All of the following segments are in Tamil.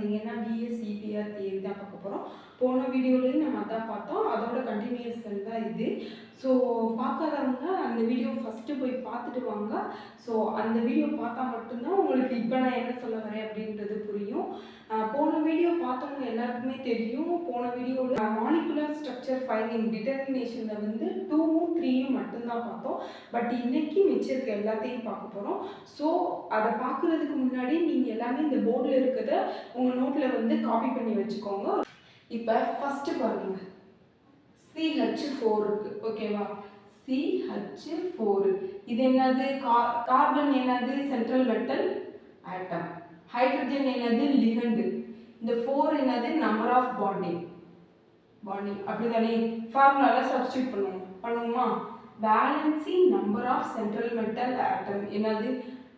பார்த்தீங்கன்னா VSEPR தியரி தான் பார்க்க போகிறோம். போன வீடியோலையும் நம்ம அதான் பார்த்தோம், அதோட கண்டினியூஷன் தான் இது. ஸோ பார்க்காதவங்க அந்த வீடியோ ஃபஸ்ட்டு போய் பார்த்துட்டு வாங்க. ஸோ அந்த வீடியோ பார்த்தா மட்டும்தான் உங்களுக்கு இப்போ நான் என்ன சொல்ல வரேன் அப்படின்றது புரியும். போன வீடியோ பார்த்தவங்க எல்லாருக்குமே தெரியும். போன வீடியோவில் மாலிகுலர் ஸ்ட்ரக்சர் ஃபைண்டிங் டிட்டர்மினேஷனில் வந்து 2ம் 3யும் மட்டும்தான் பார்த்தோம். பட் இன்னைக்கு மிச்சம் இருக்க எல்லாத்தையும் பார்க்க போகிறோம். ஸோ அதை பார்க்குறதுக்கு முன்னாடி நீங்கள் எல்லாமே இந்த போர்டில் இருக்கிறத உங்கள் நோட்டில் வந்து காப்பி பண்ணி வச்சுக்கோங்க. இப்போ ஃபஸ்ட்டு பாருங்க, CH4 இருக்கு, ஓகேவா? CH4 இது என்னது? கார்பன் என்னது? Central metal atom. ஹைட்ரஜன் என்னது? லிகண்ட். இந்த 4 என்னது? Number of bonding. அப்படிதானே? ஃபார்முலால சப்ஸ்டிட்யூட் பண்ணுவோமா? Balancing number of central metal atom என்னது?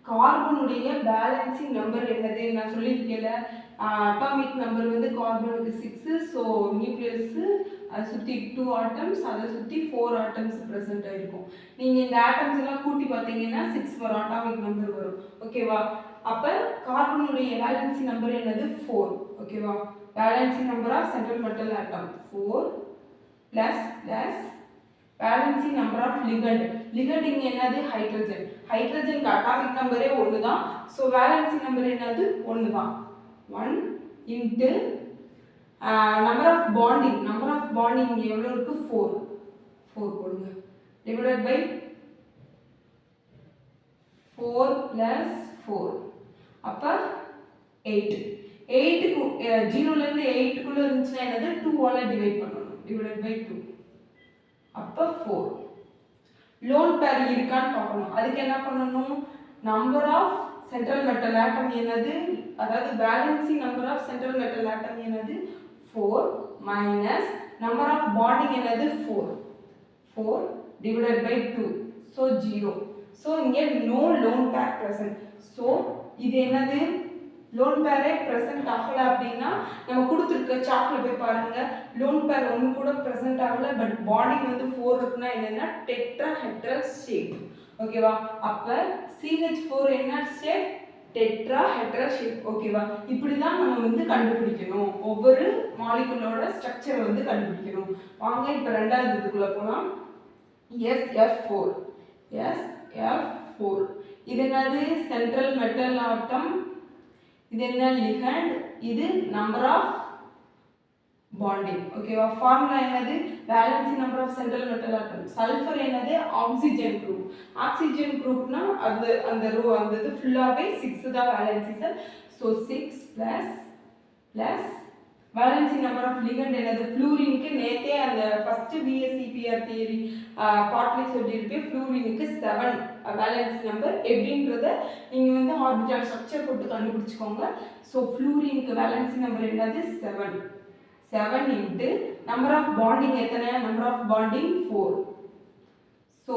கார்பனுடைய பேலன்சிங் நம்பர் என்னது? நான் சொல்லியிருக்கேன்ல, அட்டாமிக் நம்பர் வந்து கார்பனுக்கு 6, ஸோ நியூக்ளியஸ் அதை சுற்றி 2 ஆட்டம்ஸ், அதை சுற்றி 4 ஆட்டம்ஸ் ப்ரெசென்ட் ஆகிருக்கும். நீங்கள் இந்த ஆட்டம்ஸ் எல்லாம் கூட்டி பார்த்தீங்கன்னா 6 வரும், அட்டாமிக் நம்பர் வரும், ஓகேவா? அப்போ கார்பனுடைய வேலன்சி நம்பர் என்னது? 4, ஓகேவா? Valency number of central metal atom 4 plus valency number of ligand. Ligand இங்கே என்னது? ஹைட்ரஜன். ஹைட்ரஜனுக்கு அட்டாமிக் நம்பரே 1 தான், ஸோ வேலன்சி நம்பர் என்னது? 1 தான். 1 into number of bonding. Number of bonding இங்கே எவ்வளோ இருக்குது? 4 போடுங்க, டிவைடட் பை 4 + 4, அப்போ 8. 8க்கு 0லேருந்து 8க்குள்ளே இருந்துச்சுன்னா என்னது? 2ஆல் டிவைட் பண்ணணும், டிவைடட் பை 2, அப்போ 4. லோன் பேர் இருக்கான்னு பார்க்கணும். அதுக்கு என்ன பண்ணணும்? Number of central metal atom என்னது? அதாவது balancing number of central metal atom என்னது? 4 மைனஸ் நம்பர் ஆஃப் பாண்டிங் என்னது? 4 டிவைடட் பை 2, ஸோ 0. ஸோ இங்கே no lone pair present. So இது என்னது? லோன் பேரே ப்ரெசென்ட் ஆகலை அப்படின்னா நம்ம கொடுத்துருக்க சார்ட்டில் போய் பாருங்கள், லோன் பேர் ஒன்று கூட ப்ரெசென்ட் ஆகலை, பட் பாண்டிங் வந்து 4 இருக்குன்னா என்னென்னா டெட்ராஹெட்ரல் ஷேப், ஓகேவா? அப்போ CH4 என்ன ஷேப்? டெட்ராஹெட்ரல் ஷேப், ஓகேவா? இப்படி தான் நம்ம வந்து கண்டுபிடிக்கணும், ஒவ்வொரு மாலிகுலோட ஸ்ட்ரக்சரை வந்து கண்டுபிடிக்கணும். வாங்க இப்போ ரெண்டாவது இதுக்குள்ளே போகலாம். SF4 இது என்னது? Central metal atom. இது என்ன? லிகண்ட். இது நம்பர் ஆஃப் பாண்டிங், ஓகேவா? ஃபார்முலா என்னது? Valency number of central metal atom. Sulphur என்னது? Oxygen group. ஆக்சிஜன் குரூப்னா அந்த இது ஃபுல்லாகவே 6 தான் valency sir. So 6 plus valency number of ligand என்னது? ஃப்ளூரினுக்கு நேற்றே அந்த ஃபஸ்ட்டு VSEPR தியரி பார்ட்லேயே சொல்லியிருப்பேன், ஃப்ளூரினுக்கு 7 வேலன்சி நம்பர். எப்படின்றத நீங்கள் வந்து ஆர்பிட்டால் ஸ்ட்ரக்சர் போட்டு கண்டுபிடிச்சிக்கோங்க. ஸோ ஃப்ளூரினுக்கு வேலன்சி நம்பர் என்னது? 7 இன்ட்டு நம்பர் ஆஃப் பாண்டிங் எத்தனை? Number of bonding 4. ஸோ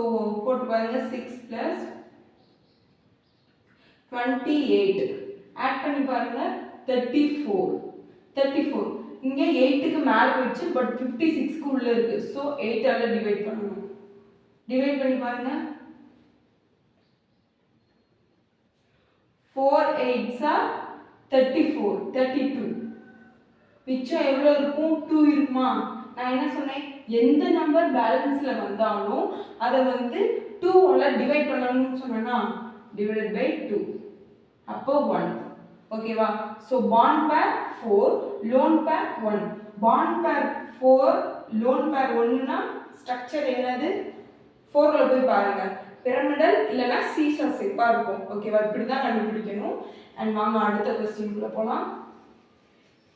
போட்டு பாருங்க, 6 + 28 ஆட் பண்ணி பாருங்க, 34. இங்கே 8க்கு மேலே போயிடுச்சு, பட் 56க்கு உள்ளே இருக்குது, ஸோ 8ஆல் டிவைட் பண்ணணும். டிவைட் பண்ணி பாருங்க, 4 8s are 34, 32. மிச்சம் எவ்வளோ இருக்கும்? 2 இருக்குமா? நான் என்ன சொன்னேன்? எந்த நம்பர் பேலன்ஸில் வந்தாலும் அதை வந்து 2ஆல் டிவைட் பண்ணணும்னு சொன்னேன்னா, டிவைடட் பை 2, அப்போ 1, ஓகேவா? ஸோ பாண்ட் பேர் 4, லோன் பேர் 1. பாண்ட் பேர் 4, லோன் பேர் 1னா ஸ்ட்ரக்சர் என்னது? 4ல் போய் பாருங்க, பிரமிடல் இல்லைன்னா சீசா ஷேப்பாக இருக்கும், ஓகேவா? இப்படி தான் கண்டுபிடிக்கணும். அண்ட் வாங்க அடுத்த கொஸ்டின்குள்ளே போகலாம்.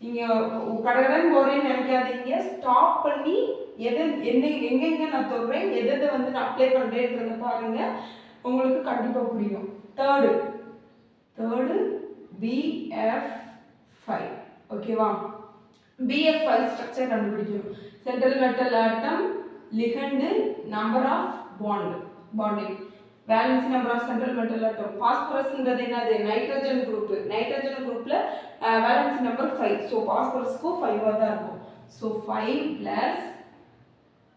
நீங்கள் கடகடன் போகிறேன்னு நினைக்காதீங்க, ஸ்டாப் பண்ணி எங்கெங்கே நான் சொல்கிறேன், எதை வந்து நான் அப்ளை பண்ணுறேன்றதை பாருங்கள், உங்களுக்கு கண்டிப்பாக புரியும். தேர்டு BF5, ஓகேவா? BF5 ஸ்ட்ரக்சர் கண்டுபிடிக்கணும். Central metal atom, ligand, number of bonding, valency number of central metal atom. பாஸ்பரஸ்ன்றது என்னது? Nitrogen group. நைட்ரஜன் குரூப்ல வேலன்சி நம்பர் 5, ஸோ பாஸ்பரஸ்க்கும் 5ஆக தான் இருக்கும். So 5 plus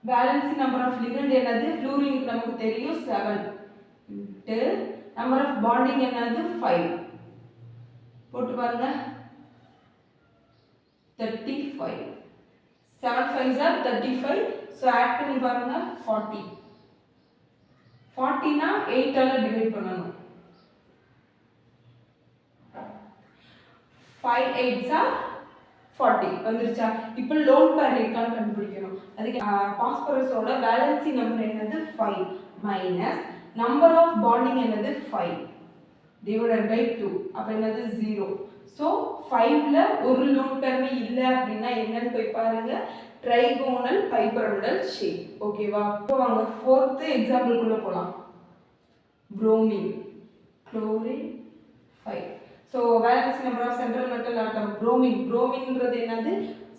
valency number of ligand என்னது? ஃப்ளூரினுக்கு நமக்கு தெரியும் 7 இன்ட்டு நம்பர் ஆஃப் பாண்டிங் என்னது? 5 போட்டு பாருங்க, 35. 7 5s are 35. So add பண்ணி பாருங்க 40. 40 னா 8 ஆல டிவைட் பண்ணனும். 5 8s are 40 வந்துருச்சா? இப்போ லோன் பேர் இருக்கான்னு கண்டுபிடிக்கணும். அதுக்கு பாஸ்பரஸோட வேலன்சி நம்பர் என்னது 5 மைனஸ் நம்பர் ஆஃப் பாண்டிங் என்னது 5 டிவைடட் பை 2 அப்ப என்னது 0. சோ 5ல ஒரு லோன் பேருமே இல்ல அப்படினா என்னன்னு போய் பாருங்க. Trigonal bipyramidal shape. ஓகேவா? இப்போ வாங்க 4th எக்ஸாம்பிள் குள்ள போலாம். bromine chlorine 5. So valence number of central metal atom bromineன்றது என்னது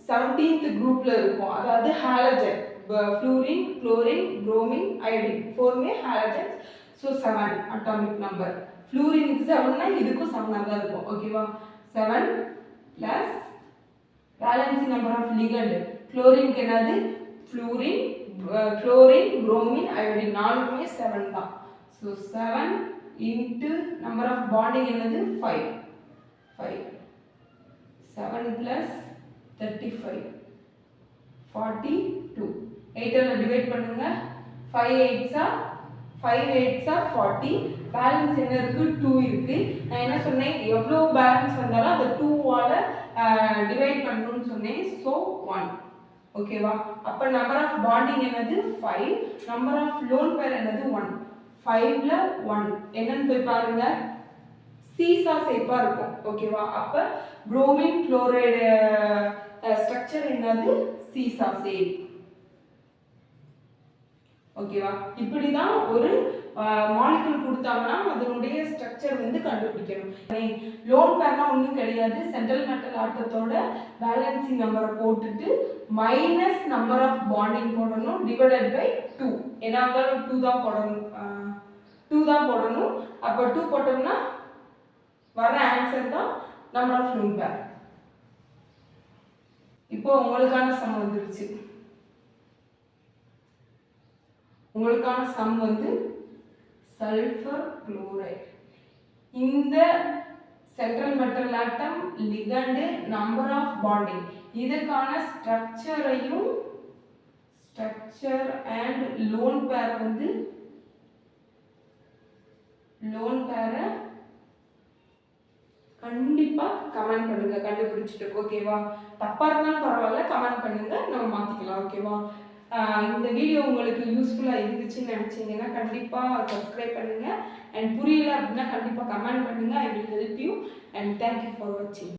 17th குரூப்ல இருக்கும். அதாவது halogen fluorine chlorine bromine iodine fourமே halogen. So 7 atomic number. fluorine க்கு 7 னா இதுக்கும் 7 தான் இருக்கும். ஓகேவா? 7 plus valence number of ligand chlorine க்கு என்னது fluorine chlorine bromine iodine நாலுமே 7 தான். So 7 into number of bonding என்னது 5 7 plus 35 42 8 ஆல டிவைட் பண்ணுங்க 5 8s are 40 பேலன்ஸ் என்ன இருக்கு 2 இருக்கு. நான் என்ன சொன்னேன் எவ்வளவு பேலன்ஸ் வந்தாலும் அத 2 ஆல டிவைட் பண்ணனும்னு சொன்னேன். சோ 1. ஓகேவா? அப்ப நம்பர் ஆஃப் பாண்டிங் என்னது 5 நம்பர் ஆஃப் லோன் பேர் என்னது 1 5ல 1 என்னன்னு போய் பாருங்க. சீசா ஷேப்பா இருக்கும். ஓகேவா? அப்ப bromine chloride ஸ்ட்ரக்சர் என்னது சீசா ஷேப். ஓகேவா? இப்படி தான் ஒரு மாலிக்யூல் கொடுத்தாங்கன்னா அதனுடைய ஸ்ட்ரக்சர் வந்து கண்டுபிடிக்கணும். லோன் பேர்னா ஒண்ணும் கிடையாது. சென்ட்ரல் மெட்டல் ஆட்டத்தோட வேலன்சி நம்பரை போட்டுட்டு மைனஸ் நம்பர் ஆஃப் பாண்டிங் போடணும் டிவைடட் பை 2. ஏன்னா இருந்தாலும் 2 தான் போடணும். 2 தான் போடணும். அப்ப 2 போட்டோம்னா வர ஆன்சர் தான் நம்பர் ஆஃப் லோன் பேர். இப்போ உங்களுக்கான சம் வந்துருச்சு. உங்களுக்கான சம் வந்து சல்ஃபர் குளோரைடு. இந்த central metal atom ligand number of bonding இதுக்கான ஸ்ட்ரக்சர் அண்ட் லோன் பேர் வந்து லோன் பேரை கண்டிப்பா கமெண்ட் பண்ணுங்க கண்டுபிடிச்சிட்டு. ஓகேவா? தப்பா இருந்தாலும் பரவாயில்ல கமெண்ட் பண்ணுங்க நம்ம மாத்திக்கலாம். ஓகேவா? இந்த வீடியோ உங்களுக்கு யூஸ்ஃபுல்லா இருந்துச்சுன்னு நினைச்சீங்கன்னா கண்டிப்பா சப்ஸ்கிரைப் பண்ணுங்க. அண்ட் புரியல அப்படின்னா கண்டிப்பா கமெண்ட் பண்ணுங்க. I will help you. And thank you for வாட்சிங்.